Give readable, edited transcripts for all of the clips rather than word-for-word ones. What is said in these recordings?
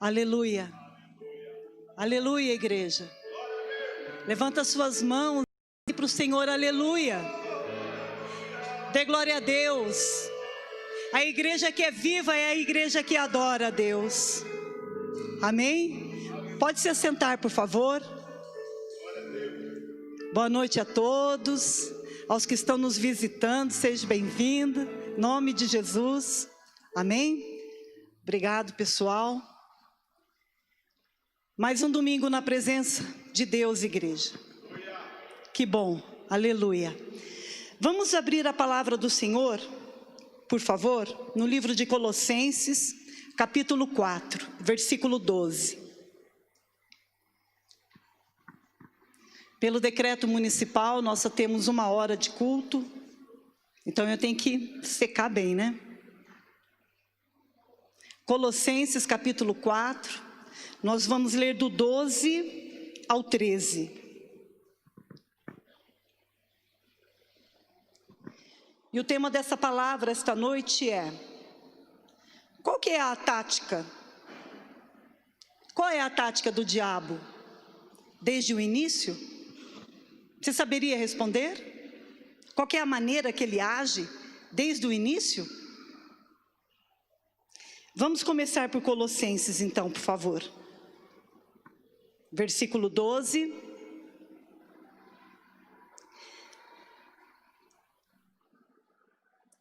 Aleluia. Aleluia, igreja. Levanta suas mãos para o Senhor, aleluia. Dê glória a Deus. A igreja que é viva é a igreja que adora a Deus. Amém? Pode se assentar, por favor. Boa noite a todos. Aos que estão nos visitando, seja bem-vindo. Em nome de Jesus. Amém? Obrigado, pessoal. Mais um domingo na presença de Deus, igreja. Que bom, aleluia. Vamos abrir a palavra do Senhor, por favor, no livro de Colossenses, capítulo 4, versículo 12. Pelo decreto municipal, nós só temos 1 hora de culto, então eu tenho que secar bem, né? Colossenses, capítulo 4. Nós vamos ler do 12 ao 13. E o tema dessa palavra esta noite é: qual que é a tática? Qual é a tática do diabo? Desde o início? Você saberia responder? Qual que é a maneira que ele age desde o início? Vamos começar por Colossenses então, por favor. Versículo 12.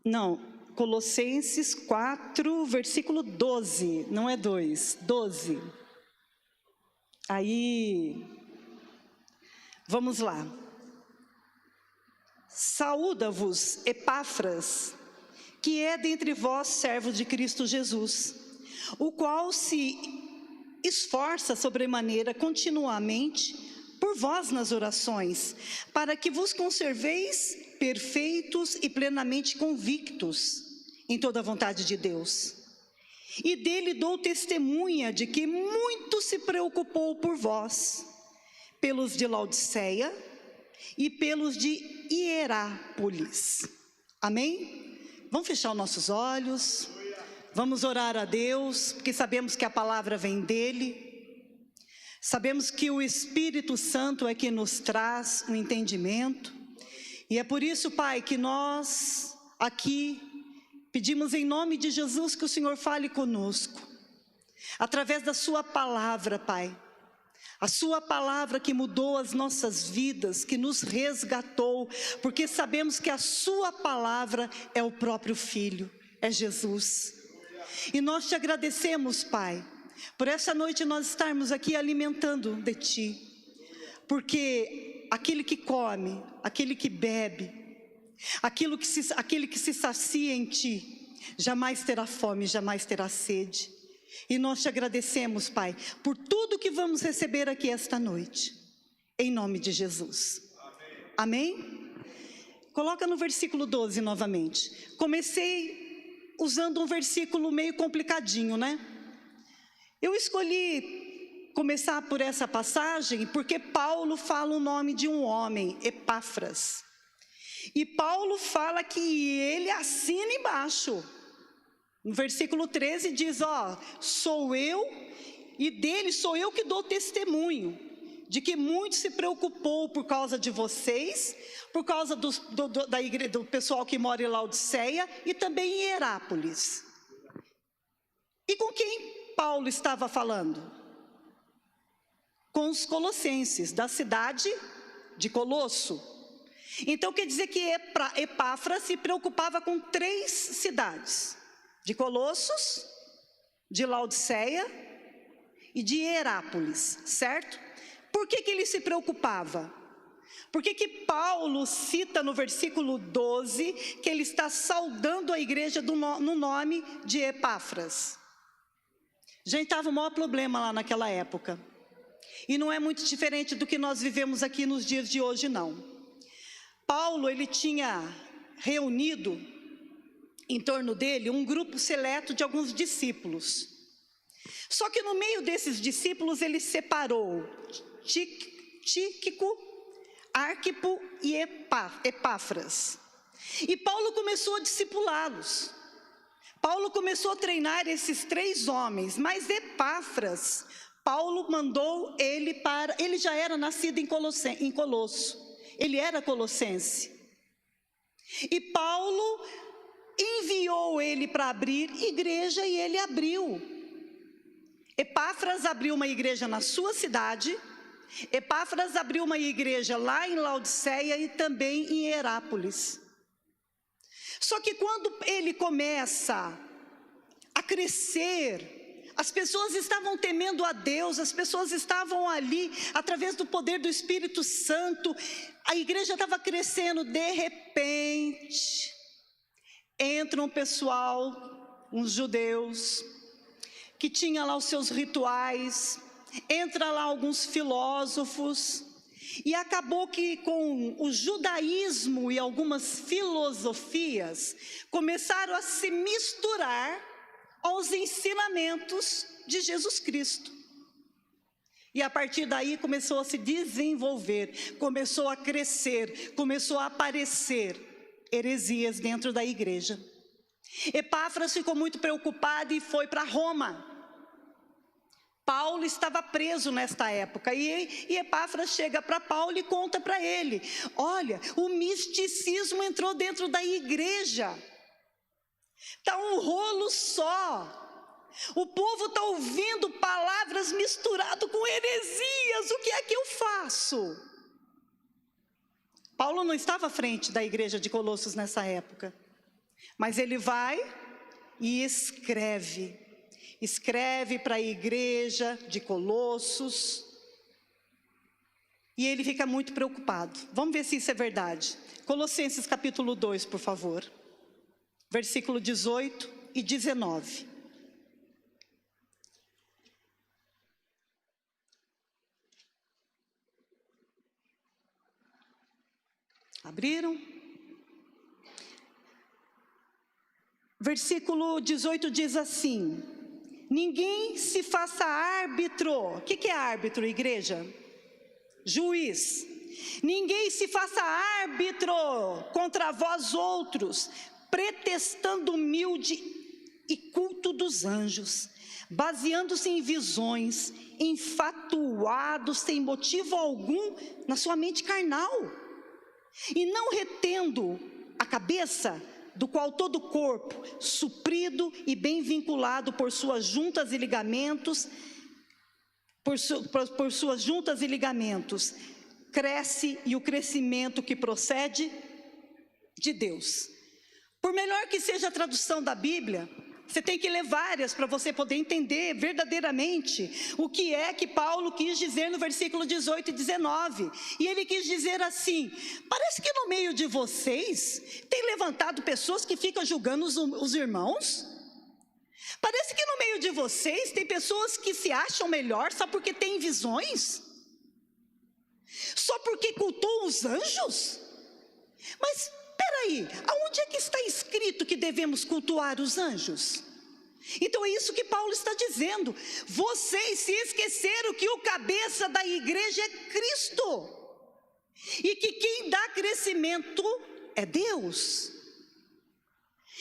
Não, Colossenses 4, versículo 12, não é 2, 12. Aí, vamos lá. Saúda-vos, Epáfras, que é dentre vós servo de Cristo Jesus, o qual se esforça sobremaneira continuamente por vós nas orações, para que vos conserveis perfeitos e plenamente convictos em toda a vontade de Deus. E dele dou testemunha de que muito se preocupou por vós, pelos de Laodiceia e pelos de Hierápolis. Amém? Vamos fechar os nossos olhos. Vamos orar a Deus, porque sabemos que a palavra vem dele. Sabemos que o Espírito Santo é que nos traz o entendimento. E é por isso, Pai, que nós aqui pedimos em nome de Jesus que o Senhor fale conosco. Através da sua palavra, Pai. A sua palavra que mudou as nossas vidas, que nos resgatou. Porque sabemos que a sua palavra é o próprio Filho, é Jesus. E nós te agradecemos, Pai, por essa noite nós estarmos aqui alimentando de Ti. Porque aquele que come, aquele que bebe, aquele que se sacia em Ti, jamais terá fome, jamais terá sede. E nós te agradecemos, Pai, por tudo que vamos receber aqui esta noite. Em nome de Jesus. Amém? Coloca no versículo 12 novamente. Comecei usando um versículo meio complicadinho, né? Eu escolhi começar por essa passagem porque Paulo fala o nome de um homem, Epáfras. E Paulo fala que ele assina embaixo. No versículo 13 diz, sou eu, e dele sou eu que dou testemunho, de que muito se preocupou por causa de vocês, por causa da igreja, do pessoal que mora em Laodiceia e também em Hierápolis. E com quem Paulo estava falando? Com os colossenses, da cidade de Colosso. Então quer dizer que Epáfras se preocupava com 3 cidades. De Colossos, de Laodiceia e de Hierápolis, certo? Por que ele se preocupava? Por que Paulo cita no versículo 12 que ele está saudando a igreja no nome de Epáfras? Gente, estava o maior problema lá naquela época. E não é muito diferente do que nós vivemos aqui nos dias de hoje, não. Paulo, ele tinha reunido em torno dele um grupo seleto de alguns discípulos. Só que no meio desses discípulos ele separou Tíquico, Arquipo e Epáfras. E Paulo começou a discipulá-los. Paulo começou a treinar esses 3 homens, mas Epáfras, Paulo mandou ele para... Ele já era nascido em Colosso, ele era colossense. E Paulo enviou ele para abrir igreja e ele abriu. Epáfras abriu uma igreja na sua cidade, Epáfras abriu uma igreja lá em Laodiceia e também em Herápolis. Só que quando ele começa a crescer, as pessoas estavam temendo a Deus, as pessoas estavam ali, através do poder do Espírito Santo, a igreja estava crescendo. De repente, entra um pessoal, uns judeus, que tinha lá os seus rituais, entra lá alguns filósofos, e acabou que com o judaísmo e algumas filosofias, começaram a se misturar aos ensinamentos de Jesus Cristo. E a partir daí começou a se desenvolver, começou a crescer, começou a aparecer heresias dentro da igreja. Epáfras ficou muito preocupado e foi para Roma. Paulo estava preso nesta época e Epáfras chega para Paulo e conta para ele: olha, o misticismo entrou dentro da igreja, está um rolo só, o povo está ouvindo palavras misturadas com heresias, o que é que eu faço? Paulo não estava à frente da igreja de Colossos nessa época, mas ele vai e escreve para a igreja de Colossos, e ele fica muito preocupado. Vamos ver se isso é verdade. Colossenses capítulo 2, por favor, versículo 18 e 19. Abriram? Versículo 18 diz assim: ninguém se faça árbitro. O que é árbitro, igreja? Juiz. Ninguém se faça árbitro contra vós outros, pretextando humilde e culto dos anjos, baseando-se em visões, enfatuado sem motivo algum na sua mente carnal, e não retendo a cabeça, do qual todo o corpo, suprido e bem vinculado por suas juntas e ligamentos, cresce, e o crescimento que procede de Deus. Por melhor que seja a tradução da Bíblia, você tem que ler várias para você poder entender verdadeiramente o que é que Paulo quis dizer no versículo 18 e 19. E ele quis dizer assim: parece que no meio de vocês tem levantado pessoas que ficam julgando os irmãos. Parece que no meio de vocês tem pessoas que se acham melhor só porque têm visões, só porque cultuam os anjos. Mas peraí, aonde é que está escrito que devemos cultuar os anjos? Então é isso que Paulo está dizendo. Vocês se esqueceram que o cabeça da igreja é Cristo, e que quem dá crescimento é Deus.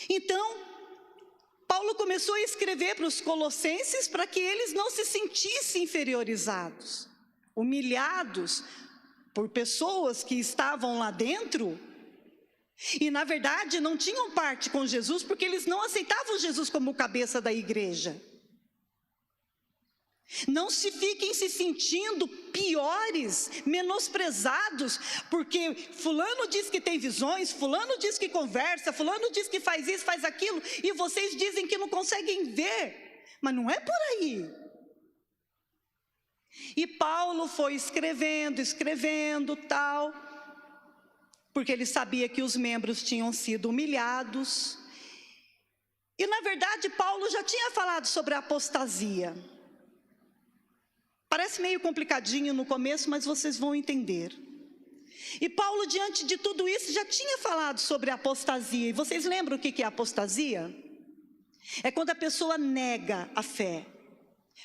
Então Paulo começou a escrever para os colossenses para que eles não se sentissem inferiorizados, humilhados por pessoas que estavam lá dentro e na verdade não tinham parte com Jesus, porque eles não aceitavam Jesus como cabeça da igreja. Não se fiquem se sentindo piores, menosprezados, porque fulano diz que tem visões, fulano diz que conversa, fulano diz que faz isso, faz aquilo, e vocês dizem que não conseguem ver. Mas não é por aí. E Paulo foi escrevendo tal, porque ele sabia que os membros tinham sido humilhados. E na verdade Paulo já tinha falado sobre a apostasia. Parece meio complicadinho no começo, mas vocês vão entender. E Paulo, diante de tudo isso, já tinha falado sobre a apostasia. E vocês lembram o que é apostasia? É quando a pessoa nega a fé,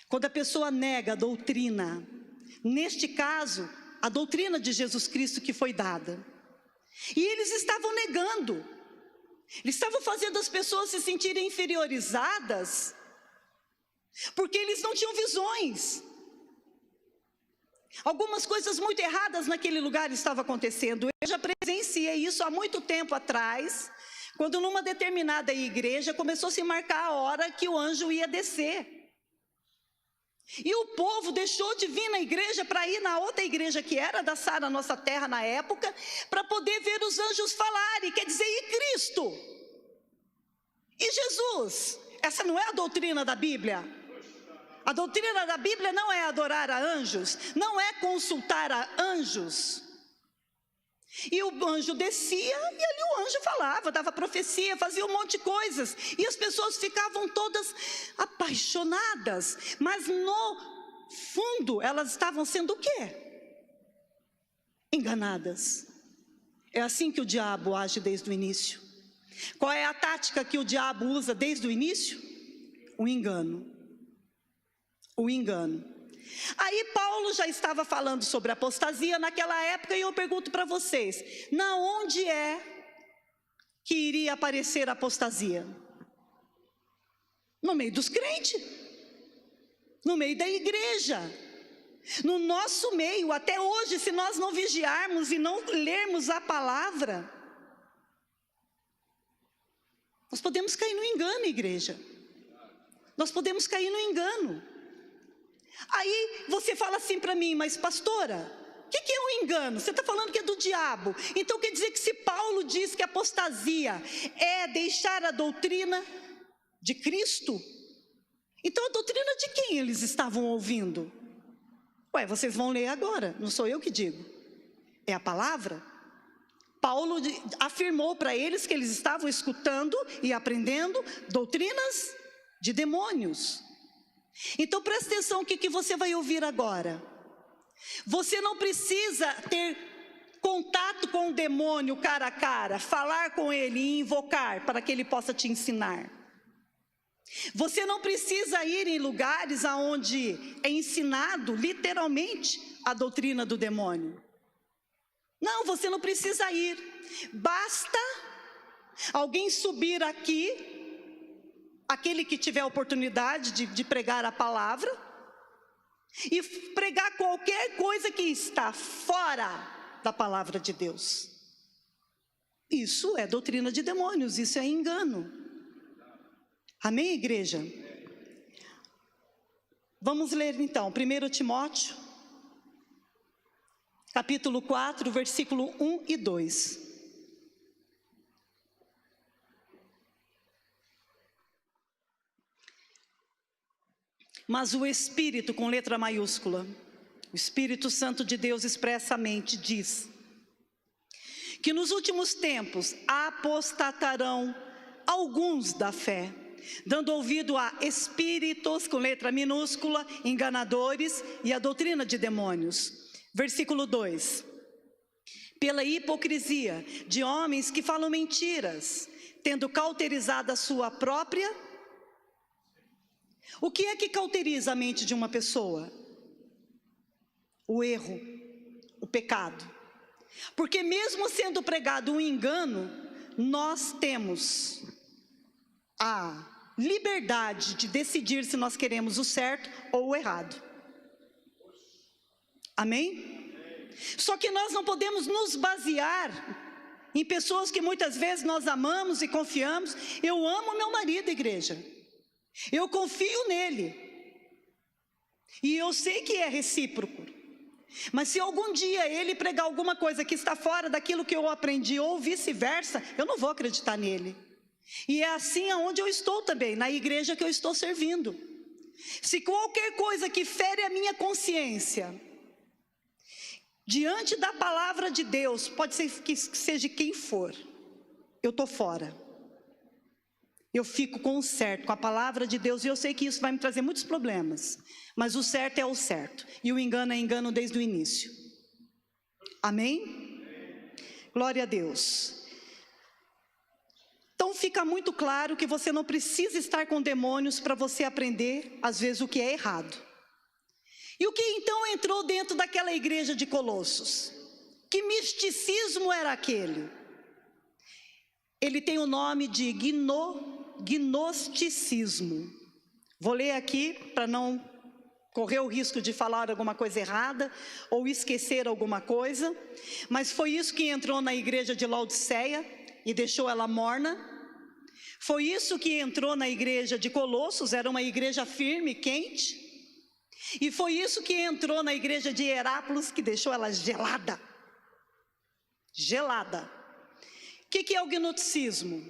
quando a pessoa nega a doutrina. Neste caso, a doutrina de Jesus Cristo que foi dada. E eles estavam negando. Eles estavam fazendo as pessoas se sentirem inferiorizadas, porque eles não tinham visões. Algumas coisas muito erradas naquele lugar estavam acontecendo. Eu já presenciei isso há muito tempo atrás, quando numa determinada igreja começou a se marcar a hora que o anjo ia descer. E o povo deixou de vir na igreja para ir na outra igreja que era da Sara Nossa Terra na época, para poder ver os anjos falarem, quer dizer, e Cristo? E Jesus? Essa não é a doutrina da Bíblia? A doutrina da Bíblia não é adorar a anjos, não é consultar a anjos. E o anjo descia e ali o anjo falava, dava profecia, fazia um monte de coisas. E as pessoas ficavam todas apaixonadas. Mas no fundo elas estavam sendo o quê? Enganadas. É assim que o diabo age desde o início. Qual é a tática que o diabo usa desde o início? O engano. O engano. Aí Paulo já estava falando sobre apostasia naquela época, e eu pergunto para vocês, na onde é que iria aparecer a apostasia? No meio dos crentes, no meio da igreja, no nosso meio. Até hoje, se nós não vigiarmos e não lermos a palavra, nós podemos cair no engano, igreja. Nós podemos cair no engano. Aí você fala assim para mim, mas pastora, o que é um engano? Você está falando que é do diabo. Então quer dizer que se Paulo diz que a apostasia é deixar a doutrina de Cristo, então a doutrina de quem eles estavam ouvindo? Ué, vocês vão ler agora, não sou eu que digo, é a palavra. Paulo afirmou para eles que eles estavam escutando e aprendendo doutrinas de demônios. Então presta atenção, o que você vai ouvir agora. Você não precisa ter contato com o demônio cara a cara, falar com ele e invocar para que ele possa te ensinar. Você não precisa ir em lugares onde é ensinado literalmente a doutrina do demônio. Não, você não precisa ir. Basta alguém subir aqui, aquele que tiver a oportunidade de pregar a palavra, e pregar qualquer coisa que está fora da palavra de Deus. Isso é doutrina de demônios, isso é engano. Amém, igreja? Vamos ler então 1 Timóteo, capítulo 4, versículo 1 e 2. Mas o Espírito, com letra maiúscula, o Espírito Santo de Deus expressamente diz que nos últimos tempos apostatarão alguns da fé, dando ouvido a espíritos, com letra minúscula, enganadores, e a doutrina de demônios. Versículo 2. Pela hipocrisia de homens que falam mentiras, tendo cauterizado a sua própria. O que é que cauteriza a mente de uma pessoa? O erro, o pecado. Porque mesmo sendo pregado um engano, nós temos a liberdade de decidir se nós queremos o certo ou o errado. Amém? Só que nós não podemos nos basear em pessoas que muitas vezes nós amamos e confiamos. Eu amo meu marido, igreja. Eu confio nele, e eu sei que é recíproco. Mas se algum dia ele pregar alguma coisa que está fora daquilo que eu aprendi, ou vice-versa, eu não vou acreditar nele. E é assim aonde eu estou também, na igreja que eu estou servindo. Se qualquer coisa que fere a minha consciência, diante da palavra de Deus, pode ser que seja quem for, eu estou fora. Eu fico com o certo, com a palavra de Deus, e eu sei que isso vai me trazer muitos problemas. Mas o certo é o certo, e o engano é engano desde o início. Amém? Glória a Deus. Então fica muito claro que você não precisa estar com demônios para você aprender, às vezes, o que é errado. E o que então entrou dentro daquela igreja de Colossos? Que misticismo era aquele? ele tem o nome de gnosticismo. Vou ler aqui para não correr o risco de falar alguma coisa errada ou esquecer alguma coisa, mas foi isso que entrou na igreja de Laodiceia e deixou ela morna. Foi isso que entrou na igreja de Colossos, era uma igreja firme, quente. E foi isso que entrou na igreja de Herápolis, que deixou ela gelada. Gelada. O que é o gnosticismo?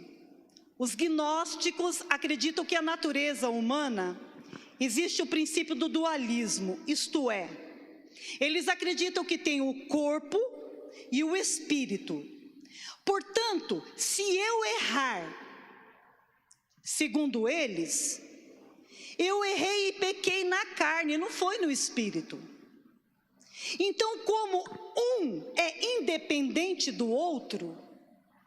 Os gnósticos acreditam que a natureza humana existe o princípio do dualismo, isto é, eles acreditam que tem o corpo e o espírito. Portanto, se eu errar, segundo eles, eu errei e pequei na carne, não foi no espírito. Então, como um é independente do outro,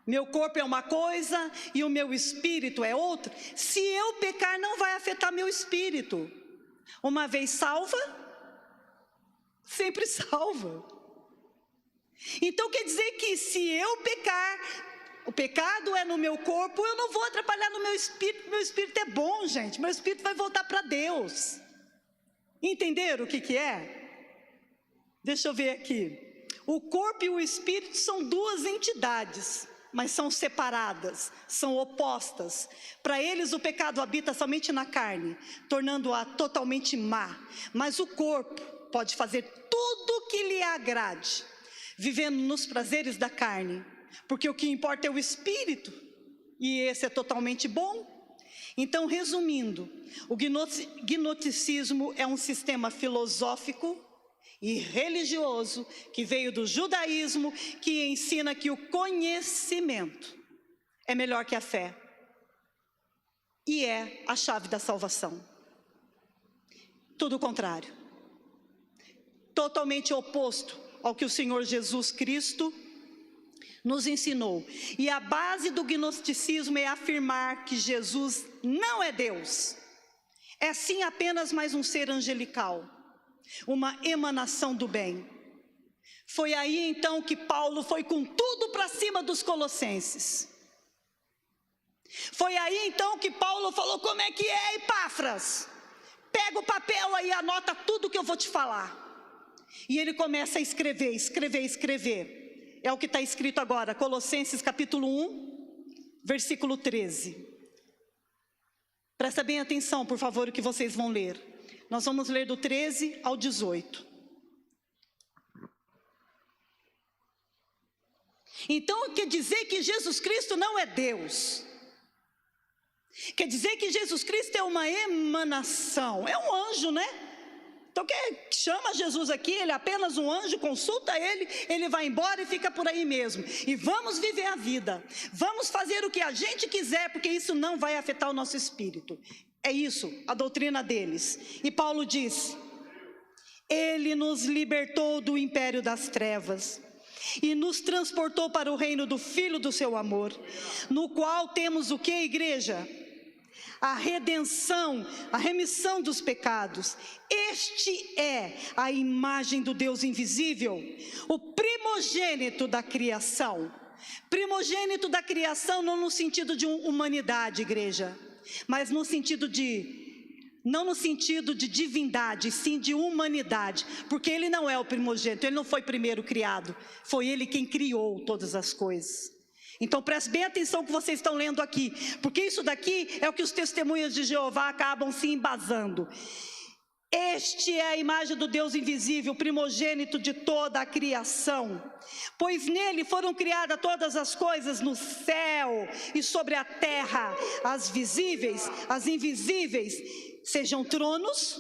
meu corpo é uma coisa e o meu espírito é outra, se eu pecar não vai afetar meu espírito. Uma vez salva, sempre salva. Então quer dizer que se eu pecar, o pecado é no meu corpo, eu não vou atrapalhar no meu espírito é bom, gente, meu espírito vai voltar para Deus. Entenderam o que é? Deixa eu ver aqui. O corpo e o espírito são duas entidades, mas são separadas, são opostas. Para eles o pecado habita somente na carne, tornando-a totalmente má, mas o corpo pode fazer tudo o que lhe agrade, vivendo nos prazeres da carne, porque o que importa é o espírito, e esse é totalmente bom. Então, resumindo, o gnosticismo é um sistema filosófico e religioso que veio do judaísmo, que ensina que o conhecimento é melhor que a fé e é a chave da salvação. Tudo o contrário, totalmente oposto ao que o Senhor Jesus Cristo nos ensinou. E a base do gnosticismo é afirmar que Jesus não é Deus, é sim apenas mais um ser angelical, uma emanação do bem. Foi aí então que Paulo foi com tudo para cima dos colossenses. Foi aí então que Paulo falou: como é que é, Epáfras? Pega o papel aí, anota tudo que eu vou te falar. E ele começa a escrever. É o que está escrito agora, Colossenses capítulo 1, versículo 13. Presta bem atenção, por favor, o que vocês vão ler. Nós vamos ler do 13 ao 18. Então, quer dizer que Jesus Cristo não é Deus. Quer dizer que Jesus Cristo é uma emanação, é um anjo, né? Então, quem chama Jesus aqui, ele é apenas um anjo, consulta ele, ele vai embora e fica por aí mesmo. E vamos viver a vida, vamos fazer o que a gente quiser, porque isso não vai afetar o nosso espírito. É isso, a doutrina deles. E Paulo diz: ele nos libertou do império das trevas e nos transportou para o reino do Filho do seu amor, no qual temos o que, igreja? A redenção, a remissão dos pecados. Este é a imagem do Deus invisível, o primogênito da criação. Primogênito da criação não no sentido de humanidade, igreja, mas no sentido não no sentido de divindade, sim de humanidade, porque ele não é o primogênito, ele não foi primeiro criado, foi ele quem criou todas as coisas. Então preste bem atenção no que vocês estão lendo aqui, porque isso daqui é o que os testemunhas de Jeová acabam se embasando. Este é a imagem do Deus invisível, primogênito de toda a criação, pois nele foram criadas todas as coisas no céu e sobre a terra, as visíveis, as invisíveis, sejam tronos.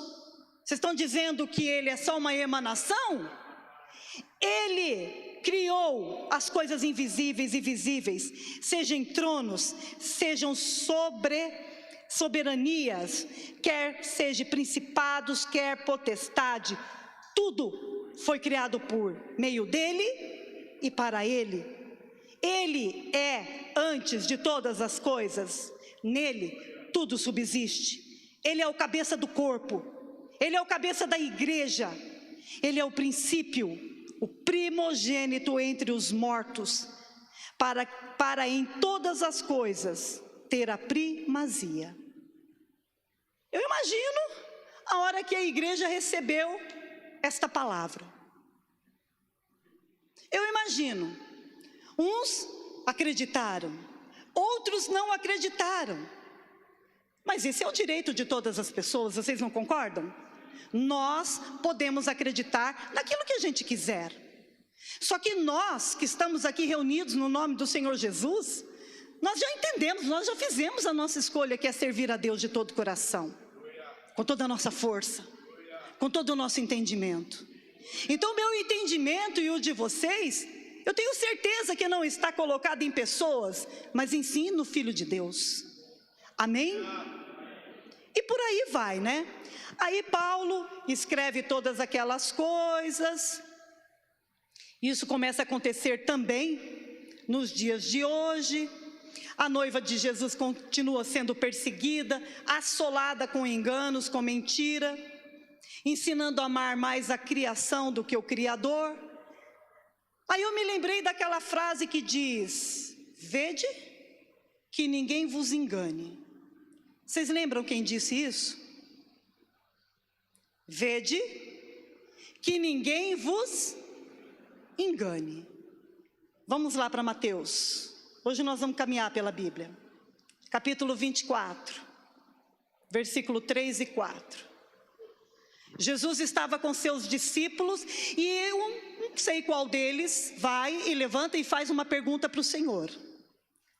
Vocês estão dizendo que ele é só uma emanação? Ele criou as coisas invisíveis e visíveis, sejam tronos, sejam soberanias, quer seja principados, quer potestade, tudo foi criado por meio dele e para ele. Ele é antes de todas as coisas, nele tudo subsiste. Ele é o cabeça do corpo, ele é o cabeça da igreja, ele é o princípio, o primogênito entre os mortos, para em todas as coisas ter a primazia. Eu imagino a hora que a igreja recebeu esta palavra. Eu imagino, uns acreditaram, outros não acreditaram. Mas esse é o direito de todas as pessoas, vocês não concordam? Nós podemos acreditar naquilo que a gente quiser. Só que nós que estamos aqui reunidos no nome do Senhor Jesus, nós já entendemos, nós já fizemos a nossa escolha, que é servir a Deus de todo o coração, com toda a nossa força, com todo o nosso entendimento. Então, meu entendimento e o de vocês, eu tenho certeza que não está colocado em pessoas, mas em si no Filho de Deus. Amém? E por aí vai, né? Aí Paulo escreve todas aquelas coisas. Isso começa a acontecer também nos dias de hoje. A noiva de Jesus continua sendo perseguida, assolada com enganos, com mentira, ensinando a amar mais a criação do que o Criador. Aí eu me lembrei daquela frase que diz: vede que ninguém vos engane. Vocês lembram quem disse isso? Vede que ninguém vos engane. Vamos lá para Mateus. Hoje nós vamos caminhar pela Bíblia. Capítulo 24, versículo 3 e 4. Jesus estava com seus discípulos e eu não sei qual deles vai e levanta e faz uma pergunta para o Senhor.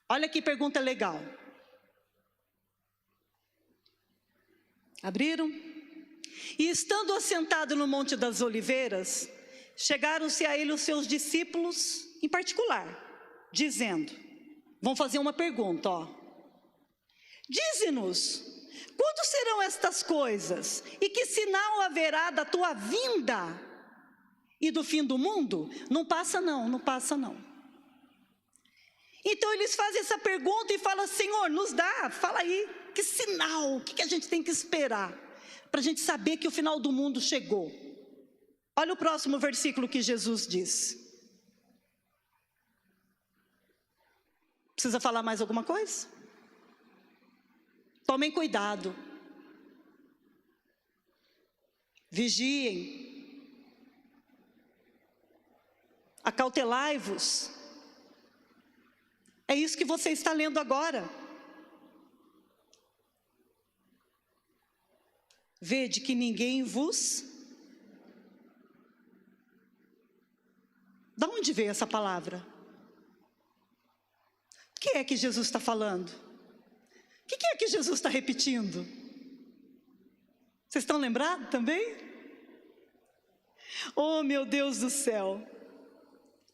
Olha que pergunta legal. Abriram? E estando assentado no Monte das Oliveiras, chegaram-se a ele os seus discípulos em particular, dizendo, vão fazer uma pergunta, ó. Dize-nos, quando serão estas coisas? E que sinal haverá da tua vinda e do fim do mundo? Não passa não, não passa não. Então eles fazem essa pergunta e falam, Senhor, nos dá, fala aí, que sinal, o que a gente tem que esperar, para a gente saber que o final do mundo chegou. Olha o próximo versículo que Jesus diz. Precisa falar mais alguma coisa? Tomem cuidado. Vigiem. Acautelai-vos. É isso que você está lendo agora. Vede que ninguém vos... Da onde veio essa palavra? O que é que Jesus está falando? O que é que Jesus está repetindo? Vocês estão lembrados também? Oh, meu Deus do céu!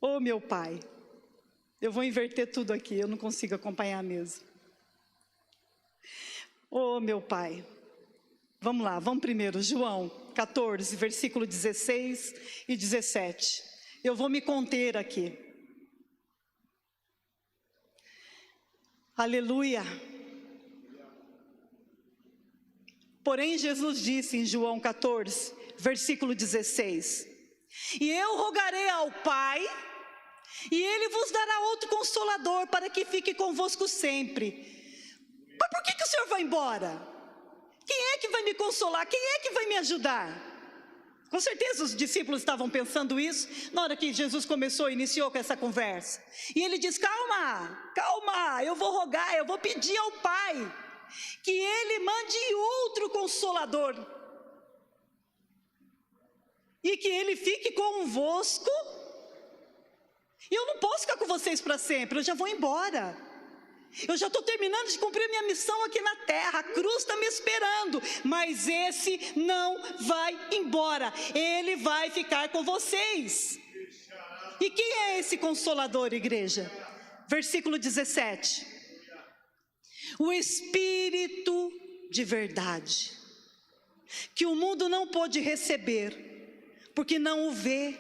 Oh, meu Pai! Eu vou inverter tudo aqui, eu não consigo acompanhar mesmo. Oh, meu Pai! Vamos lá, vamos primeiro, João 14, versículo 16 e 17. Eu vou me conter aqui. Aleluia! Porém, Jesus disse em João 14, versículo 16, e eu rogarei ao Pai, e Ele vos dará outro Consolador, para que fique convosco sempre. Mas por que o Senhor vai embora? Quem é que vai me consolar? Quem é que vai me ajudar? Com certeza os discípulos estavam pensando isso, na hora que Jesus iniciou com essa conversa. E Ele diz, calma, calma, eu vou rogar, eu vou pedir ao Pai, que Ele mande outro Consolador, e que Ele fique convosco. E eu não posso ficar com vocês para sempre, eu já vou embora. Eu já estou terminando de cumprir minha missão aqui na terra, a cruz está me esperando, mas esse não vai embora, ele vai ficar com vocês. E quem é esse Consolador, igreja? Versículo 17. O Espírito de verdade, que o mundo não pôde receber, porque não o vê,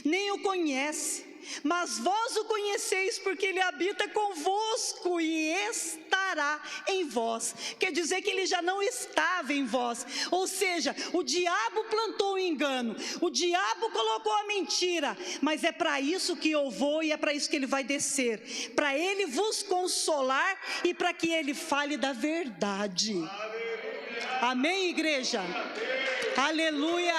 nem o conhece, mas vós o conheceis porque ele habita convosco e estará em vós. Quer dizer que ele já não estava em vós, ou seja, o diabo plantou o engano, o diabo colocou a mentira, mas é para isso que eu vou e é para isso que ele vai descer, para ele vos consolar e para que ele fale da verdade. Amém, igreja? Aleluia!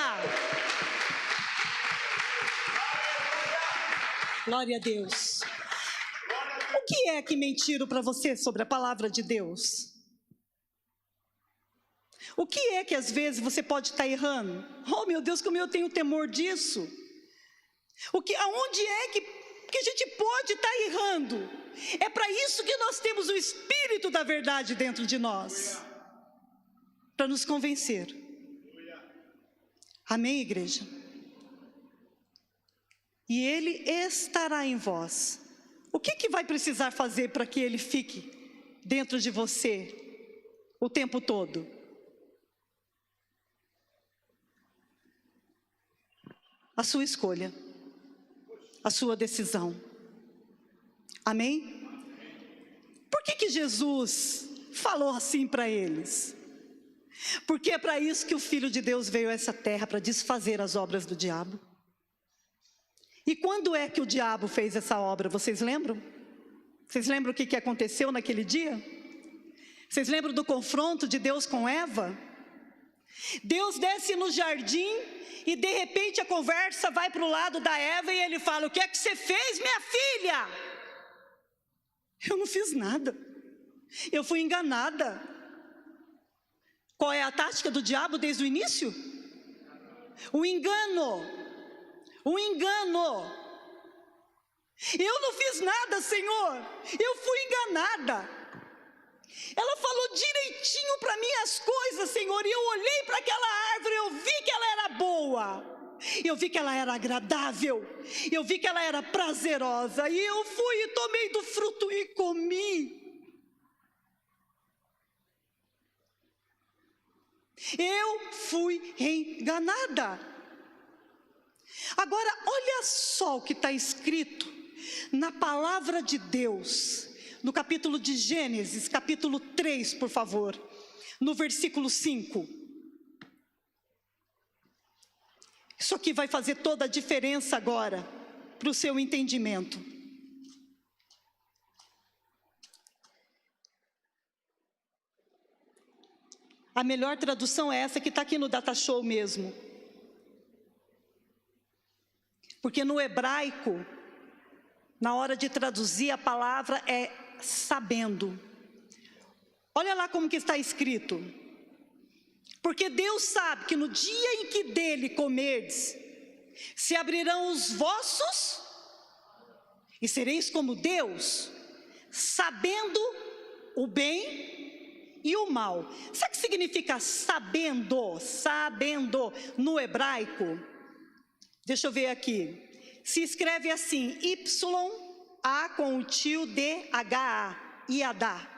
Glória a Deus. O que é que mentiram para você sobre a palavra de Deus? O que é que às vezes você pode estar errando? Oh, meu Deus, como eu tenho temor disso. Aonde é que a gente pode estar errando? É para isso que nós temos o Espírito da verdade dentro de nós, para nos convencer. Amém, igreja? E ele estará em vós. O que vai precisar fazer para que ele fique dentro de você o tempo todo? A sua escolha, a sua decisão. Amém? Por que Jesus falou assim para eles? Porque é para isso que o Filho de Deus veio a essa terra, para desfazer as obras do diabo. E quando é que o diabo fez essa obra? Vocês lembram? Vocês lembram o que aconteceu naquele dia? Vocês lembram do confronto de Deus com Eva? Deus desce no jardim e de repente a conversa vai para o lado da Eva e ele fala: o que é que você fez, minha filha? Eu não fiz nada, eu fui enganada. Qual é a tática do diabo desde o início? O engano. O engano. Eu não fiz nada, Senhor, eu fui enganada. Ela falou direitinho para mim as coisas, Senhor, e eu olhei para aquela árvore, eu vi que ela era boa, eu vi que ela era agradável, eu vi que ela era prazerosa, e eu fui e tomei do fruto e comi. Eu fui enganada. Agora, olha só o que está escrito na palavra de Deus, no capítulo de Gênesis, capítulo 3, por favor, no versículo 5. Isso aqui vai fazer toda a diferença agora, para o seu entendimento. A melhor tradução é essa que está aqui no Data Show mesmo. Porque no hebraico, na hora de traduzir a palavra é sabendo. Olha lá como que está escrito. Porque Deus sabe que no dia em que dele comerdes, se abrirão os vossos, e sereis como Deus, sabendo o bem e o mal. Sabe o que significa sabendo? Sabendo no hebraico? Deixa eu ver aqui. Se escreve assim, Y-A com o tio D-H-A, Iadá.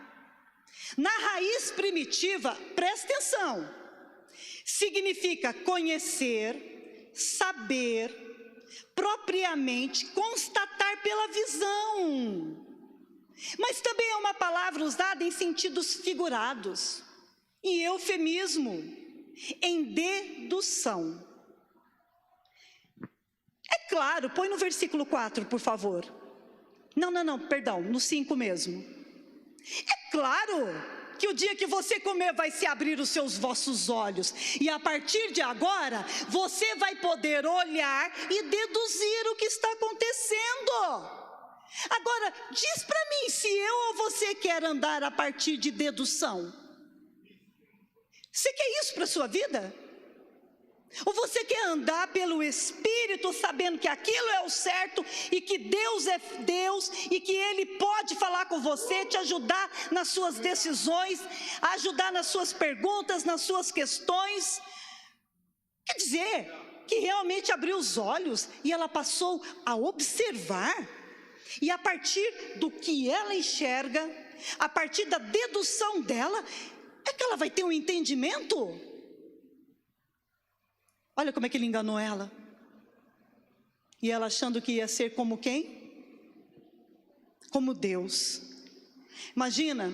Na raiz primitiva, presta atenção, significa conhecer, saber, propriamente, constatar pela visão. Mas também é uma palavra usada em sentidos figurados, em eufemismo, em dedução. É claro, põe no versículo 4, por favor. Não, perdão, no 5 mesmo. É claro que o dia que você comer vai se abrir os seus vossos olhos, e a partir de agora, você vai poder olhar e deduzir o que está acontecendo. Agora, diz para mim se eu ou você quer andar a partir de dedução. Você quer isso para a sua vida? Ou você quer andar pelo Espírito, sabendo que aquilo é o certo, e que Deus é Deus, e que Ele pode falar com você, te ajudar nas suas decisões, ajudar nas suas perguntas, nas suas questões? Quer dizer, que realmente abriu os olhos, e ela passou a observar, e a partir do que ela enxerga, a partir da dedução dela, é que ela vai ter um entendimento. Olha como é que ele enganou ela. E ela achando que ia ser como quem? Como Deus. Imagina,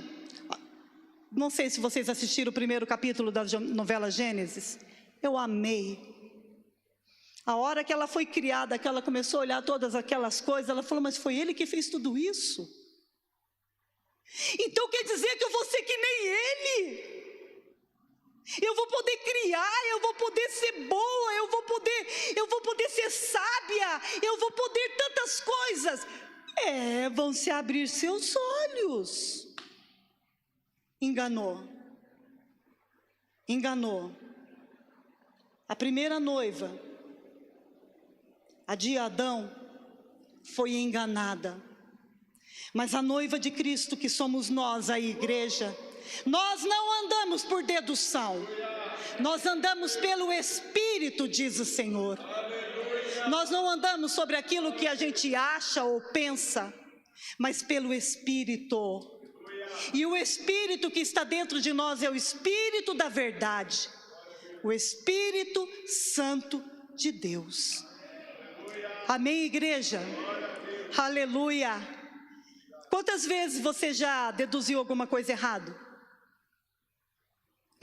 não sei se vocês assistiram o primeiro capítulo da novela Gênesis. Eu amei. A hora que ela foi criada, que ela começou a olhar todas aquelas coisas, ela falou, mas foi ele que fez tudo isso? Então quer dizer que eu vou ser que nem ele? Eu vou poder criar, eu vou poder ser boa, eu vou poder ser sábia, eu vou poder tantas coisas. Vão se abrir seus olhos. Enganou. A primeira noiva, a de Adão, foi enganada. Mas a noiva de Cristo, que somos nós, a igreja, nós não andamos por dedução, nós andamos pelo Espírito, diz o Senhor. Nós não andamos sobre aquilo que a gente acha ou pensa, mas pelo Espírito. E o Espírito que está dentro de nós é o Espírito da verdade, o Espírito Santo de Deus. Amém, igreja? Aleluia. Quantas vezes você já deduziu alguma coisa errada?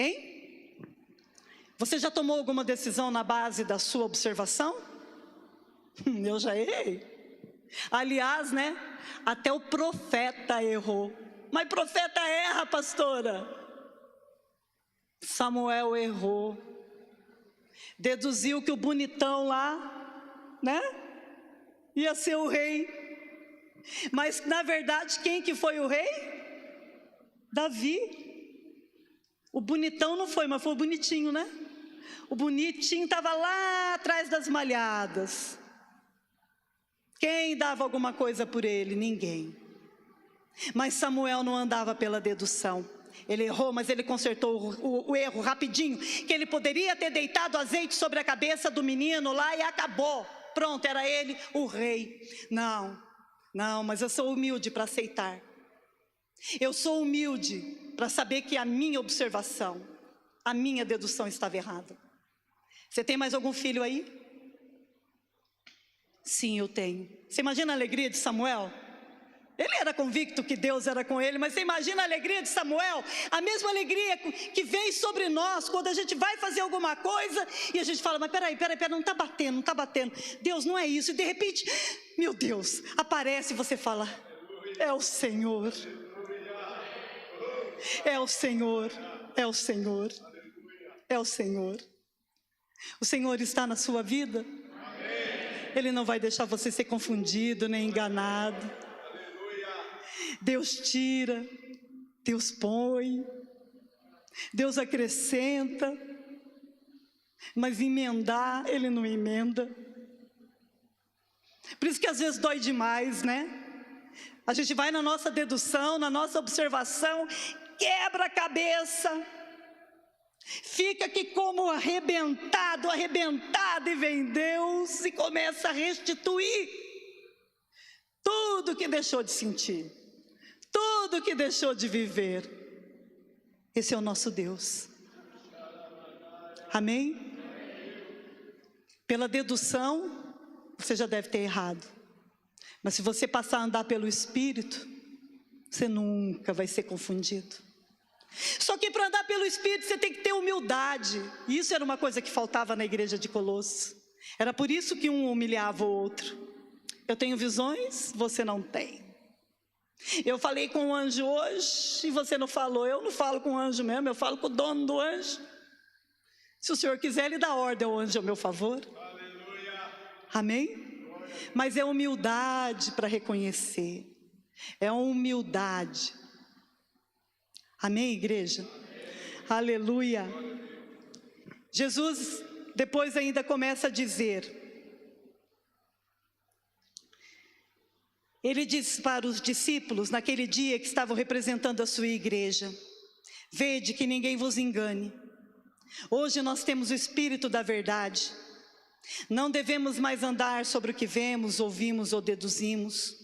Hein? Você já tomou alguma decisão na base da sua observação? Eu já errei. Aliás, né? Até o profeta errou. Mas profeta erra, pastora. Samuel errou. Deduziu que o bonitão lá, né? Ia ser o rei. Mas na verdade, quem que foi o rei? Davi. O bonitão não foi, mas foi o bonitinho, né? O bonitinho estava lá atrás das malhadas. Quem dava alguma coisa por ele? Ninguém. Mas Samuel não andava pela dedução. Ele errou, mas ele consertou o erro rapidinho, que ele poderia ter deitado azeite sobre a cabeça do menino lá e acabou. Pronto, era ele o rei. Não, mas eu sou humilde para aceitar. Eu sou humilde para saber que a minha observação, a minha dedução estava errada. Você tem mais algum filho aí? Sim, eu tenho. Você imagina a alegria de Samuel? Ele era convicto que Deus era com ele, mas você imagina a alegria de Samuel? A mesma alegria que vem sobre nós quando a gente vai fazer alguma coisa e a gente fala, mas peraí, não está batendo. Deus, não é isso. E de repente, meu Deus, aparece e você fala, é o Senhor. É o Senhor. O Senhor está na sua vida? Ele não vai deixar você ser confundido nem enganado. Deus tira, Deus põe, Deus acrescenta, mas emendar, Ele não emenda. Por isso que às vezes dói demais, né? A gente vai na nossa dedução, na nossa observação, quebra a cabeça, fica aqui como arrebentado, e vem Deus e começa a restituir tudo que deixou de sentir, tudo que deixou de viver. Esse é o nosso Deus. Amém? Pela dedução, você já deve ter errado. Mas se você passar a andar pelo Espírito, você nunca vai ser confundido. Só que para andar pelo Espírito você tem que ter humildade. E isso era uma coisa que faltava na igreja de Colossos. Era por isso que um humilhava o outro. Eu tenho visões, você não tem. Eu falei com o anjo hoje e você não falou. Eu não falo com o anjo mesmo, eu falo com o dono do anjo. Se o Senhor quiser, Ele dá ordem ao anjo a meu favor. Aleluia. Amém? Mas é humildade para reconhecer. É humildade. Amém, igreja? Amém. Aleluia. Jesus depois ainda começa a dizer. Ele disse para os discípulos, naquele dia que estavam representando a sua igreja: vede que ninguém vos engane. Hoje nós temos o Espírito da verdade. Não devemos mais andar sobre o que vemos, ouvimos ou deduzimos.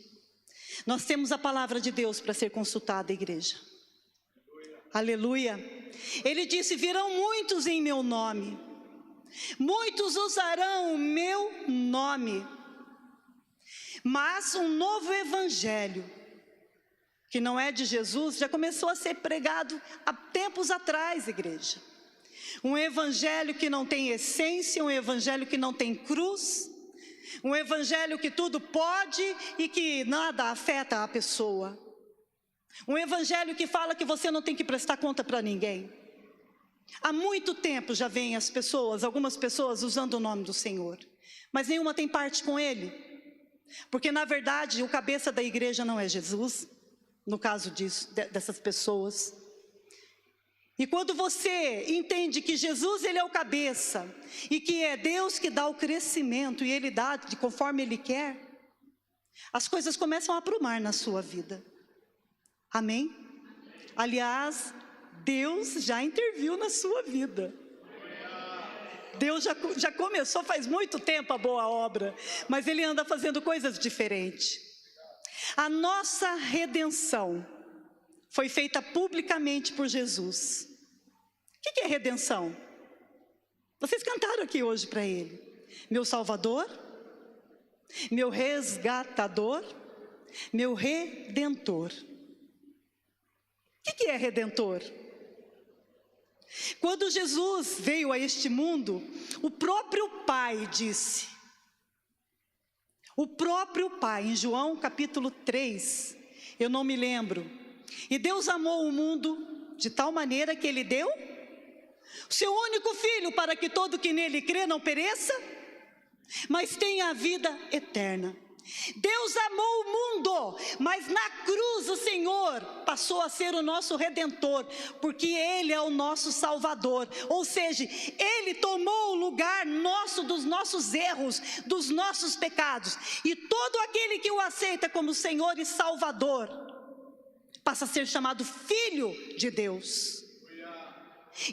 Nós temos a palavra de Deus para ser consultada, igreja. Aleluia. Ele disse: virão muitos em meu nome. Muitos usarão o meu nome. Mas um novo evangelho, que não é de Jesus, já começou a ser pregado há tempos atrás, igreja. Um evangelho que não tem essência, um evangelho que não tem cruz, um evangelho que tudo pode e que nada afeta a pessoa. Um evangelho que fala que você não tem que prestar conta para ninguém. Há muito tempo já vêm as pessoas, algumas pessoas usando o nome do Senhor, mas nenhuma tem parte com Ele, porque na verdade o cabeça da igreja não é Jesus, no caso dessas pessoas. E quando você entende que Jesus Ele é o cabeça, e que é Deus que dá o crescimento, e Ele dá de conforme Ele quer, as coisas começam a aprumar na sua vida. Amém? Aliás, Deus já interviu na sua vida. Deus já começou faz muito tempo a boa obra, mas Ele anda fazendo coisas diferentes. A nossa redenção foi feita publicamente por Jesus. O que é redenção? Vocês cantaram aqui hoje para Ele: meu Salvador, meu resgatador, meu redentor. O que é redentor? Quando Jesus veio a este mundo, o próprio Pai disse, o próprio Pai, em João capítulo 3, eu não me lembro, e Deus amou o mundo de tal maneira que Ele deu o seu único Filho, para que todo que nele crê não pereça, mas tenha a vida eterna. Deus amou o mundo, mas na cruz o Senhor passou a ser o nosso Redentor, porque Ele é o nosso Salvador, ou seja, Ele tomou o lugar nosso, dos nossos erros, dos nossos pecados, e todo aquele que o aceita como Senhor e Salvador, passa a ser chamado Filho de Deus.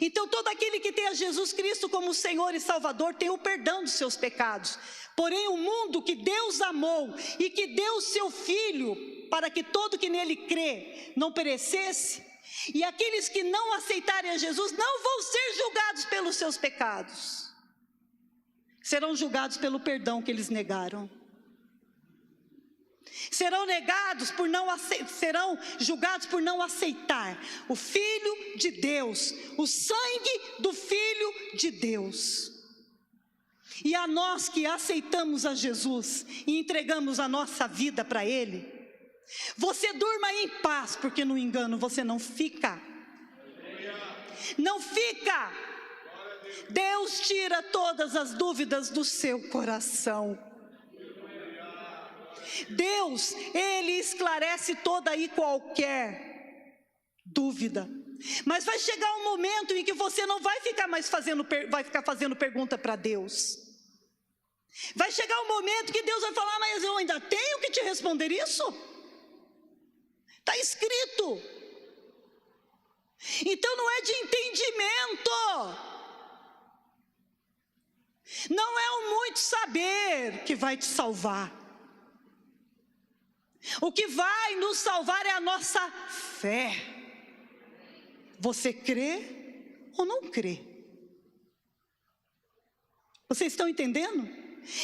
Então todo aquele que tem a Jesus Cristo como Senhor e Salvador tem o perdão dos seus pecados. Porém o mundo que Deus amou e que deu o seu Filho para que todo que nele crê não perecesse, e aqueles que não aceitarem a Jesus não vão ser julgados pelos seus pecados, serão julgados pelo perdão que eles negaram. Serão julgados por não aceitar o Filho de Deus, o sangue do Filho de Deus. E a nós que aceitamos a Jesus e entregamos a nossa vida para Ele, você durma em paz, porque no engano você não fica. Não fica. Deus tira todas as dúvidas do seu coração. Deus, Ele esclarece toda e qualquer dúvida. Mas vai chegar um momento em que você não vai ficar mais fazendo pergunta para Deus. Vai chegar um momento que Deus vai falar: mas eu ainda tenho que te responder isso? Está escrito. Então não é de entendimento, não é o muito saber que vai te salvar. O que vai nos salvar é a nossa fé. Você crê ou não crê? Vocês estão entendendo?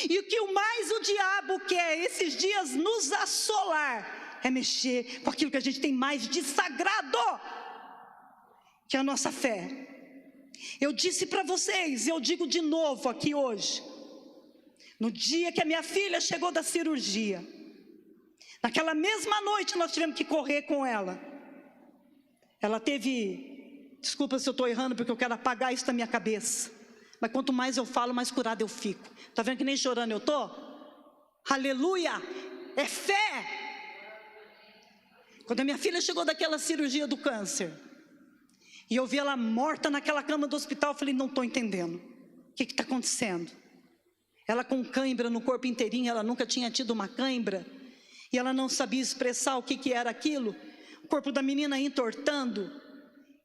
E o que mais o diabo quer esses dias nos assolar é mexer com aquilo que a gente tem mais de sagrado, que é a nossa fé. Eu disse para vocês, e eu digo de novo aqui hoje, no dia que a minha filha chegou da cirurgia, naquela mesma noite nós tivemos que correr com ela. Ela teve, desculpa se eu estou errando, porque eu quero apagar isso da minha cabeça, mas quanto mais eu falo, mais curada eu fico. Está vendo que nem chorando eu estou? Aleluia, é fé. Quando a minha filha chegou daquela cirurgia do câncer, e eu vi ela morta naquela cama do hospital, eu falei: não estou entendendo, o que está acontecendo? Ela com cãibra no corpo inteirinho, ela nunca tinha tido uma cãibra, e ela não sabia expressar o que era aquilo. O corpo da menina entortando,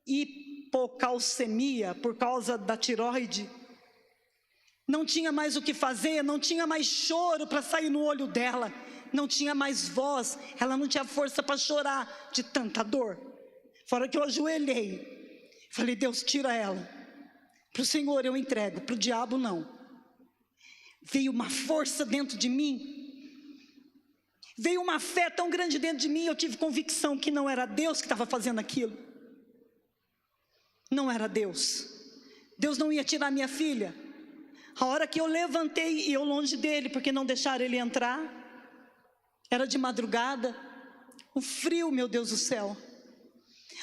hipocalcemia por causa da tireoide. Não tinha mais o que fazer, não tinha mais choro para sair no olho dela, não tinha mais voz, ela não tinha força para chorar de tanta dor. Fora que eu ajoelhei, falei: Deus, tira ela, para o Senhor eu entrego, para o diabo não. Veio uma força dentro de mim. Veio uma fé tão grande dentro de mim, eu tive convicção que não era Deus que estava fazendo aquilo. Não era Deus. Deus não ia tirar minha filha. A hora que eu levantei, e eu longe dele, porque não deixaram ele entrar, era de madrugada, um frio, meu Deus do céu.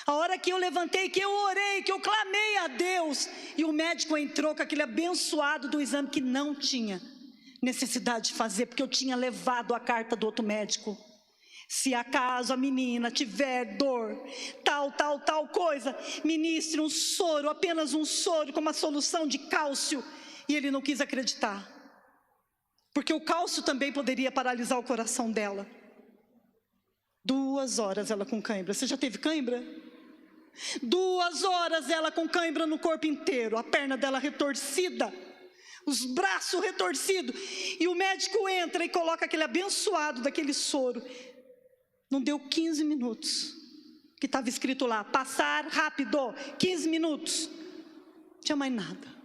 A hora que eu levantei, que eu orei, que eu clamei a Deus, e o médico entrou com aquele abençoado do exame que não tinha necessidade de fazer, porque eu tinha levado a carta do outro médico. Se acaso a menina tiver dor, tal coisa, ministre um soro, apenas um soro com uma solução de cálcio. E ele não quis acreditar, porque o cálcio também poderia paralisar o coração dela. 2 horas ela com cãibra. Você já teve cãibra? 2 horas ela com cãibra no corpo inteiro, a perna dela retorcida, os braços retorcidos, e o médico entra e coloca aquele abençoado daquele soro. Não deu 15 minutos, que estava escrito lá, passar rápido, 15 minutos, não tinha mais nada.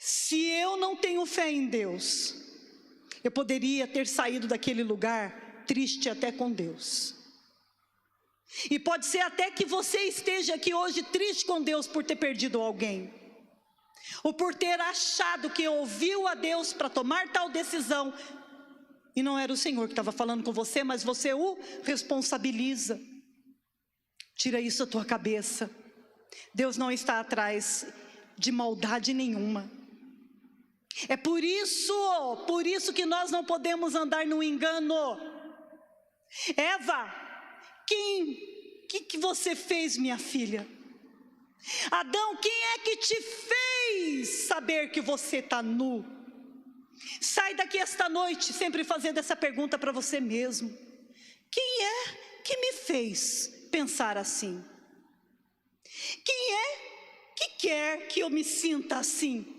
Se eu não tenho fé em Deus, eu poderia ter saído daquele lugar triste até com Deus. E pode ser até que você esteja aqui hoje triste com Deus por ter perdido alguém, ou por ter achado que ouviu a Deus para tomar tal decisão, e não era o Senhor que estava falando com você, mas você o responsabiliza. Tira isso da tua cabeça. Deus não está atrás de maldade nenhuma. É por isso que nós não podemos andar no engano. Eva, que você fez, minha filha? Adão, quem é que te fez saber que você está nu? Sai daqui esta noite sempre fazendo essa pergunta para você mesmo. Quem é que me fez pensar assim? Quem é que quer que eu me sinta assim?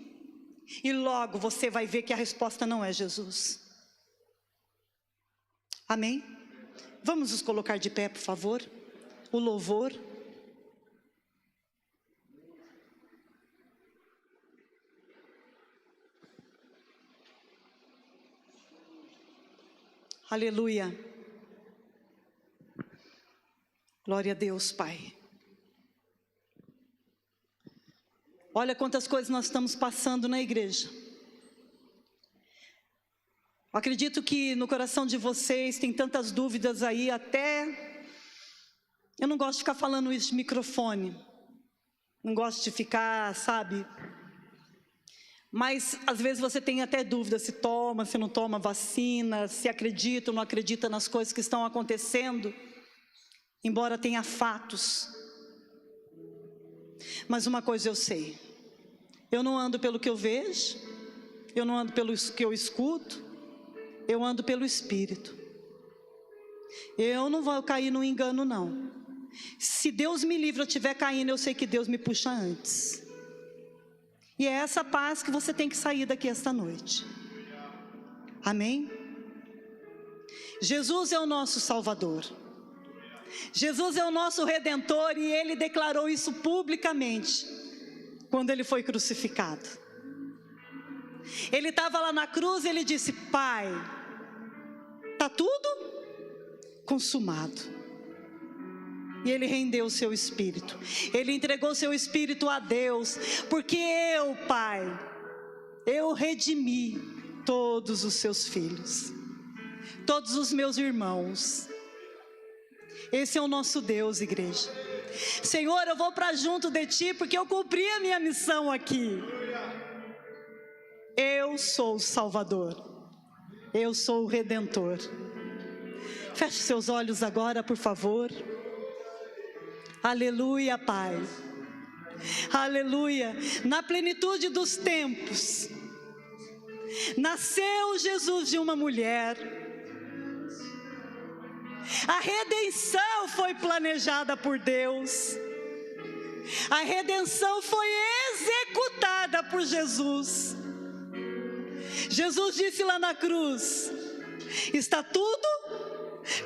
E logo você vai ver que a resposta não é Jesus. Amém? Vamos nos colocar de pé, por favor. O louvor. Aleluia. Glória a Deus, Pai. Olha quantas coisas nós estamos passando na igreja. Acredito que no coração de vocês tem tantas dúvidas aí, até... Eu não gosto de ficar falando isso de microfone. Não gosto de ficar, sabe... Mas às vezes você tem até dúvida se toma, se não toma vacina, se acredita ou não acredita nas coisas que estão acontecendo, embora tenha fatos. Mas uma coisa eu sei, eu não ando pelo que eu vejo, eu não ando pelo que eu escuto, eu ando pelo Espírito. Eu não vou cair no engano não. Se Deus me livre, eu estiver caindo, eu sei que Deus me puxa antes. E é essa paz que você tem que sair daqui esta noite. Amém? Jesus é o nosso Salvador. Jesus é o nosso Redentor, e Ele declarou isso publicamente quando Ele foi crucificado. Ele estava lá na cruz e Ele disse: Pai, está tudo consumado. E Ele rendeu o seu Espírito. Ele entregou o seu Espírito a Deus. Porque eu, Pai, eu redimi todos os seus filhos, todos os meus irmãos. Esse é o nosso Deus, igreja. Senhor, eu vou para junto de Ti, porque eu cumpri a minha missão aqui. Eu sou o Salvador. Eu sou o Redentor. Feche seus olhos agora, por favor. Aleluia, Pai. Aleluia. Na plenitude dos tempos, nasceu Jesus de uma mulher. A redenção foi planejada por Deus. A redenção foi executada por Jesus. Jesus disse lá na cruz: está tudo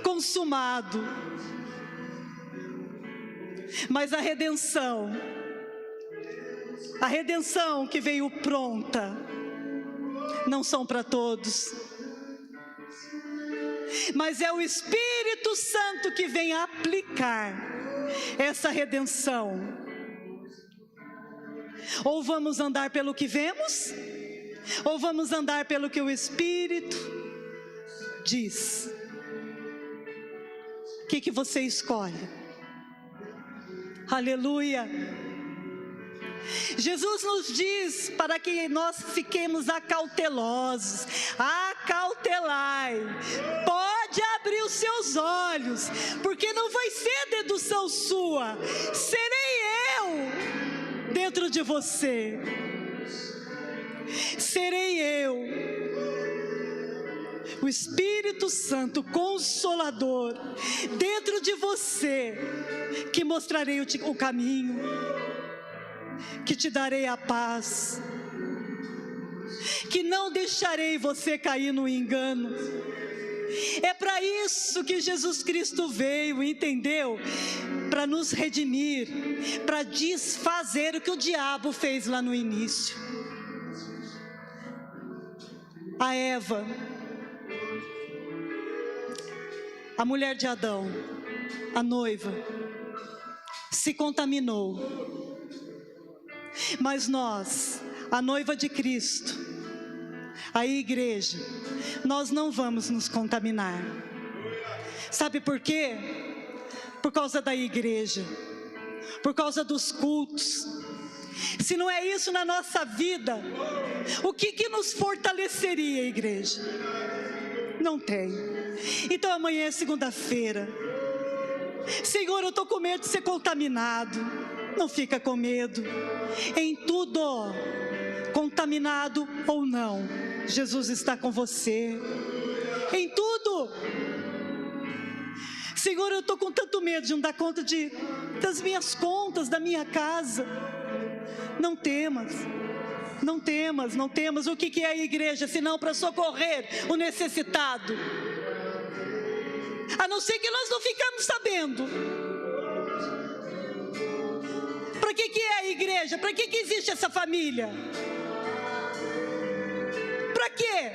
consumado. Mas a redenção que veio pronta, não são para todos. mas é o Espírito Santo que vem aplicar essa redenção. Ou vamos andar pelo que vemos, ou vamos andar pelo que o Espírito diz. O que você escolhe? Aleluia. Jesus nos diz para que nós fiquemos acautelosos. Acautelai. Pode abrir os seus olhos, porque não vai ser dedução sua, serei eu dentro de você. Serei eu, o Espírito Santo Consolador, dentro de você, que mostrarei o caminho, que te darei a paz, que não deixarei você cair no engano. É para isso que Jesus Cristo veio, entendeu? Para nos redimir, para desfazer o que o diabo fez lá no início. A Eva, a mulher de Adão, a noiva, se contaminou. Mas nós, a noiva de Cristo, a igreja, nós não vamos nos contaminar. Sabe por quê? Por causa da igreja, por causa dos cultos. Se não é isso na nossa vida, o que nos fortaleceria, igreja? Não tem. Então amanhã é segunda-feira. Senhor, eu estou com medo de ser contaminado. Não fica com medo. Em tudo, contaminado ou não, Jesus está com você. Em tudo. Senhor, eu estou com tanto medo de não dar conta das minhas contas, da minha casa. Não temas, não temas, não temas. O que é a igreja, senão para socorrer o necessitado? A não ser que nós não ficamos sabendo. Para que é a igreja? Para que existe essa família? Para quê?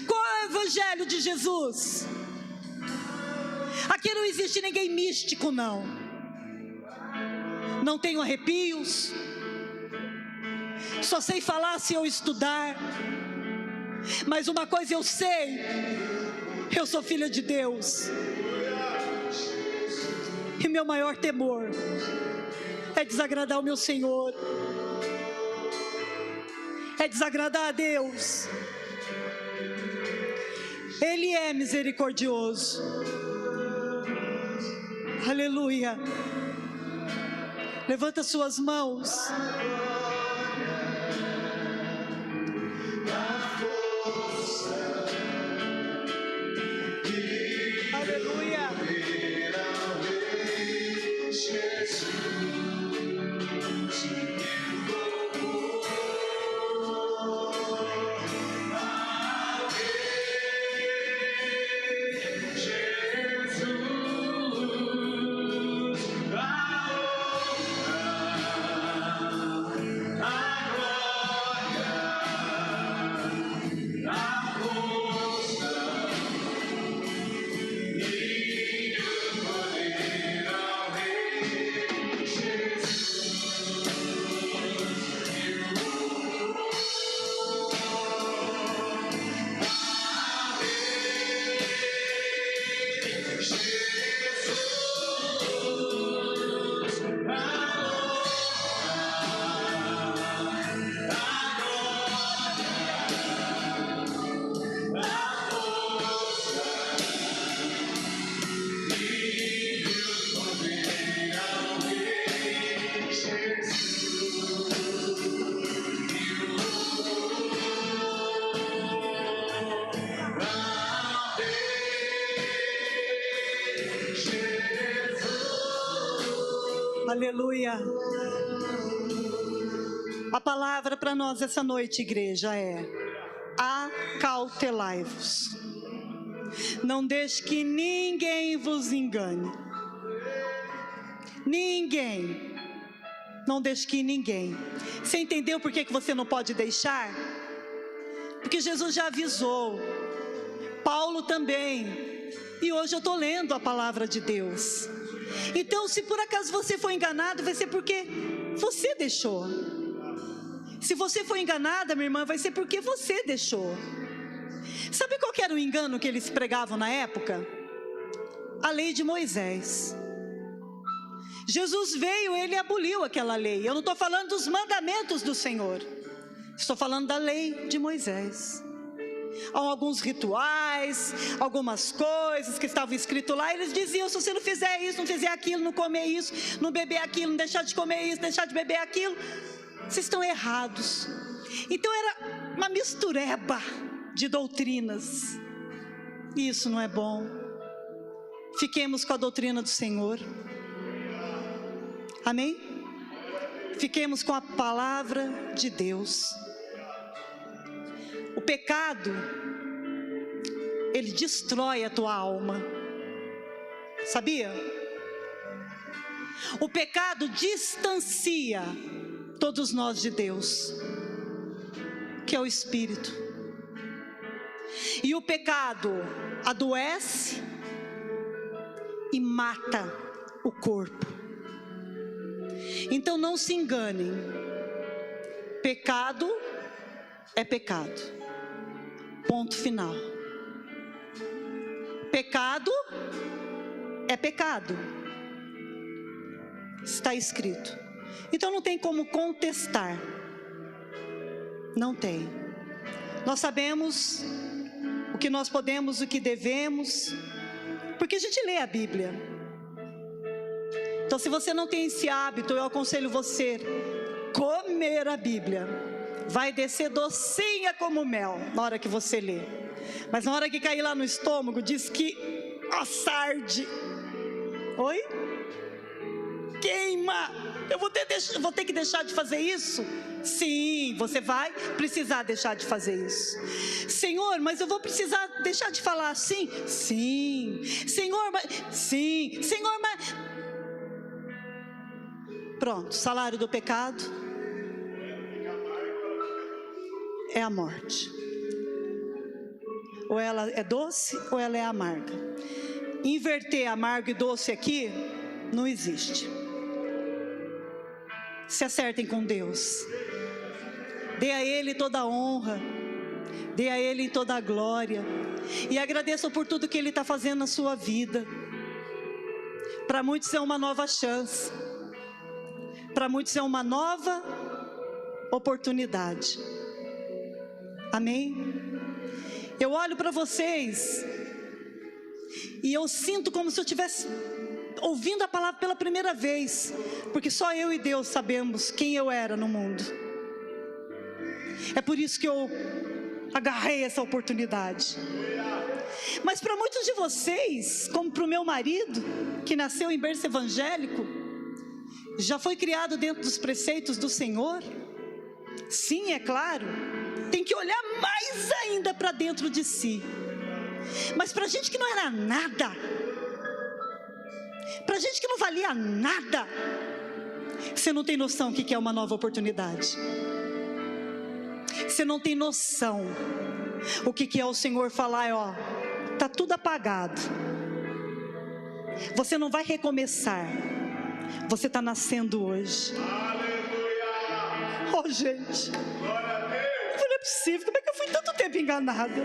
Qual é o evangelho de Jesus? Aqui não existe ninguém místico, não. Não tenho arrepios. Só sei falar se eu estudar. Mas uma coisa eu sei: eu sou filha de Deus. E meu maior temor é desagradar o meu Senhor, é desagradar a Deus. Ele é misericordioso. Aleluia. Levanta suas mãos. Aleluia. Aleluia. A palavra para nós essa noite, igreja, é: acautelai-vos. Não deixe que ninguém vos engane. Ninguém. Não deixe que ninguém. Você entendeu por que você não pode deixar? Porque Jesus já avisou Paulo também. E hoje eu estou lendo a palavra de Deus. Então, se por acaso você foi enganado, vai ser porque você deixou. Se você foi enganada, minha irmã, vai ser porque você deixou. Sabe qual que era o engano que eles pregavam na época? A lei de Moisés. Jesus veio, ele aboliu aquela lei. Eu não estou falando dos mandamentos do Senhor, estou falando da lei de Moisés. Há alguns rituais, algumas coisas que estavam escritos lá. Eles diziam: se você não fizer isso, não fizer aquilo, não comer isso, não beber aquilo, não deixar de comer isso, deixar de beber aquilo, vocês estão errados. Então era uma mistureba de doutrinas. E isso não é bom. Fiquemos com a doutrina do Senhor. Amém? Fiquemos com a palavra de Deus. O pecado, ele destrói a tua alma. Sabia? O pecado distancia todos nós de Deus, que é o Espírito. E o pecado adoece e mata o corpo. Então não se enganem. Pecado é pecado. Ponto final. Pecado é pecado. Está escrito. Então não tem como contestar. Não tem. Nós sabemos o que nós podemos, o que devemos, porque a gente lê a Bíblia. Então, se você não tem esse hábito, eu aconselho você comer a Bíblia. Vai descer docinha como mel na hora que você lê. Mas na hora que cair lá no estômago, diz que arde. Oi? Queima. Eu vou ter que deixar de fazer isso? Sim, você vai precisar deixar de fazer isso. Senhor, mas eu vou precisar deixar de falar assim? Sim. Senhor, mas... Sim. Senhor, mas... Pronto, salário do pecado é a morte. Ou ela é doce ou ela é amarga. Inverter amargo e doce aqui não existe. Se acertem com Deus. Dê a Ele toda a honra. Dê a Ele toda a glória. E agradeçam por tudo que Ele está fazendo na sua vida. Para muitos é uma nova chance. Para muitos é uma nova oportunidade. Amém? Eu olho para vocês e eu sinto como se eu estivesse ouvindo a palavra pela primeira vez, porque só eu e Deus sabemos quem eu era no mundo. É por isso que eu agarrei essa oportunidade. Mas para muitos de vocês, como para o meu marido, que nasceu em berço evangélico, já foi criado dentro dos preceitos do Senhor, sim, é claro, tem que olhar mais ainda para dentro de si. Mas para gente que não era nada, para gente que não valia nada, você não tem noção o que é uma nova oportunidade. Você não tem noção o que é o Senhor falar: ó, tá tudo apagado, você não vai recomeçar, você está nascendo hoje. Oh, gente, não é possível. Como é que eu fui tanto tempo enganada?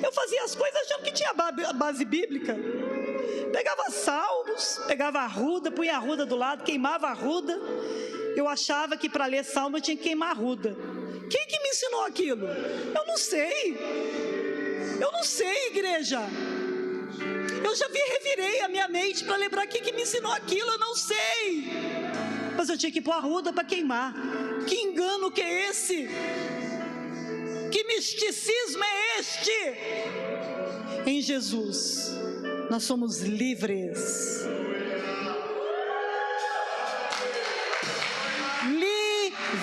Eu fazia as coisas achando que tinha base bíblica. Pegava salmos, pegava a arruda, punha a arruda do lado, queimava a arruda. Eu achava que para ler salmo eu tinha que queimar a arruda. Quem que me ensinou aquilo? Eu não sei. Eu não sei, igreja. Eu já revirei a minha mente para lembrar quem que me ensinou aquilo. Eu não sei. Mas eu tinha que pôr a arruda para queimar. Que engano que é esse? Que misticismo é este? Em Jesus nós somos livres.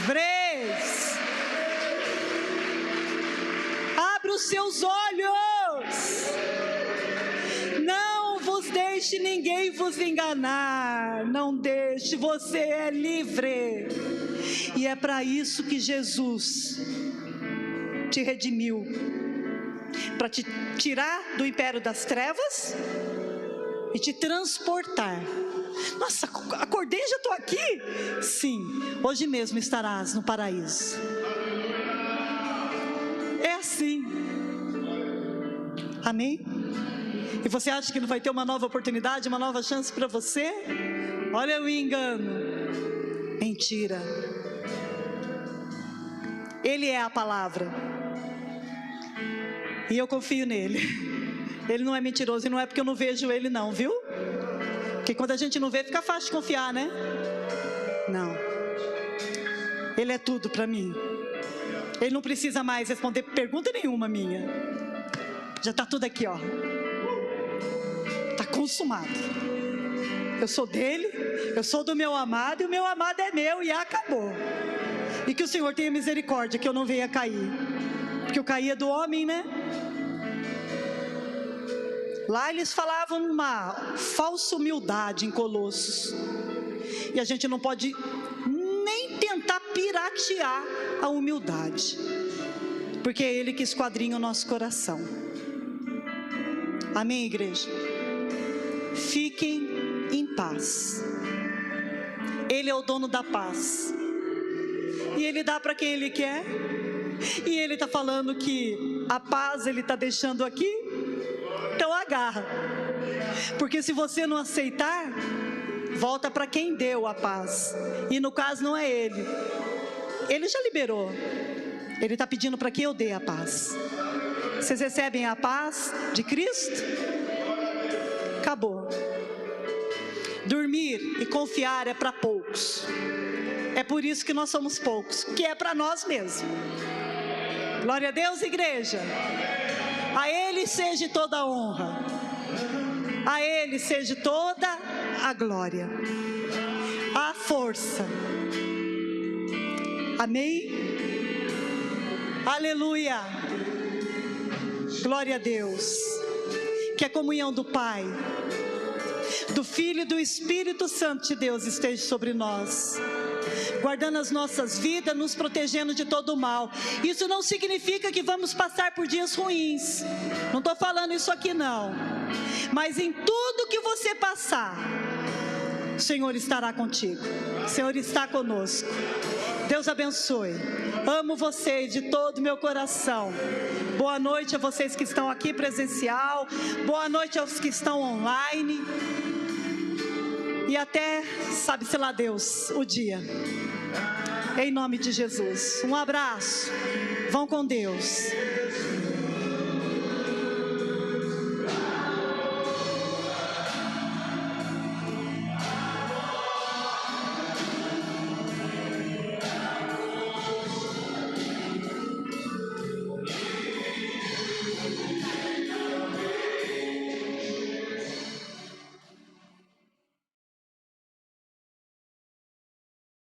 Livres. Abra os seus olhos. Não vos deixe ninguém vos enganar. Não deixe, você é livre. E é para isso que Jesus te redimiu para te tirar do império das trevas e te transportar. Nossa, acordei e já estou aqui? Sim, hoje mesmo estarás no paraíso. É assim. Amém? E você acha que não vai ter uma nova oportunidade, uma nova chance para você? Olha o engano. Mentira. Ele é a palavra. E eu confio nele. Ele não é mentiroso, e não é porque eu não vejo ele não, viu? Porque quando a gente não vê, fica fácil de confiar, né? Não. Ele é tudo para mim. Ele não precisa mais responder pergunta nenhuma minha. Já está tudo aqui, ó. Está consumado. Eu sou dele, eu sou do meu amado, e o meu amado é meu, e acabou. E que o Senhor tenha misericórdia, que eu não venha cair. Porque eu caía do homem, né? Lá eles falavam uma falsa humildade em Colossos. E a gente não pode nem tentar piratear a humildade. Porque é Ele que esquadrinha o nosso coração. Amém, igreja? Fiquem em paz. Ele é o dono da paz. E Ele dá para quem Ele quer. E Ele está falando que a paz Ele está deixando aqui. Então agarra. Porque se você não aceitar, volta para quem deu a paz. E no caso não é Ele. Ele já liberou. Ele está pedindo para que eu dê a paz. Vocês recebem a paz de Cristo? Acabou. Dormir e confiar é para poucos. É por isso que nós somos poucos, que é para nós mesmos. Glória a Deus, igreja. A Ele seja toda a honra. A Ele seja toda a glória. A força. Amém? Aleluia. Glória a Deus. Que a comunhão do Pai, do Filho e do Espírito Santo de Deus esteja sobre nós, guardando as nossas vidas, nos protegendo de todo o mal. Isso não significa que vamos passar por dias ruins. Não estou falando isso aqui não. Mas em tudo que você passar, o Senhor estará contigo. O Senhor está conosco. Deus abençoe. Amo vocês de todo o meu coração. Boa noite a vocês que estão aqui presencial. Boa noite aos que estão online. E até, sabe-se lá Deus, o dia. Em nome de Jesus. Um abraço. Vão com Deus.